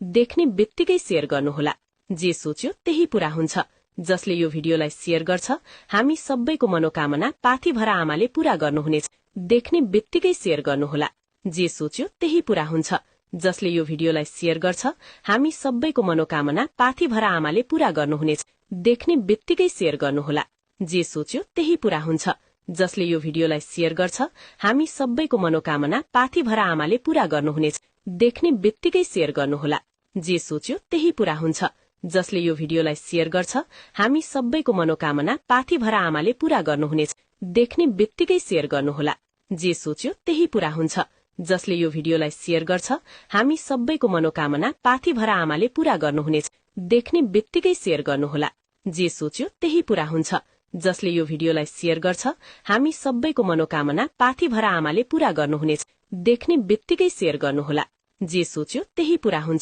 देख्ने बित्तिकै शेयर गर्नुहोला। जे सोच्यो त्यही पूरा हुन्छ। जसले यो भिडियोलाई शेयर गर्छ हामी सबैको मनोकामना पाथीभरा आमाले पूरा गर्नुहुनेछ। देख्ने बित्तिकै शेयर गर्नुहोला। जे सोच्यो त्यही पूरा हुन्छ। जसले यो भिडियोलाई शेयर गर्छ हामी सबैको मनोकामना पाथीभरा आमाले पूरा गर्नुहुनेछ। देख्ने बित्तिकै शेयर गर्नुहोला। जे सोच्यो त्यही पूरा हुन्छ। जसले यो भिडियोलाई शेयर गर्छ हामी सबैको मनोकामना पाथीभरा आमाले पूरा गर्नुहुनेछ। देख्ने बित्तिकै शेयर गर्नुहोला। जे सोच्यो त्यही पूरा हुन्छ। जसले यो भिडियोलाई शेयर गर्छ हामी सबैको मनोकामना पाथीभरा आमाले पूरा गर्नुहुनेछ। देख्ने बित्तिकै शेयर गर्नुहोला। जे सोच्यो त्यही पूरा हुन्छ। जसले यो भिडियोलाई शेयर गर्छ हामी सबैको मनोकामना पाथीभरा आमाले पूरा गर्नुहुनेछ। देख्ने बित्तिकै शेयर गर्नुहोला। जे सोच्यो त्यही पूरा हुन्छ। जसले यो भिडियोलाई शेयर गर्छ हामी सबैको मनोकामना पाथीभरा आमाले पूरा गर्नुहुनेछ। देख्ने बित्तिकै शेयर गर्नुहोला। जे सोच्यो त्यही पूरा हुन्छ।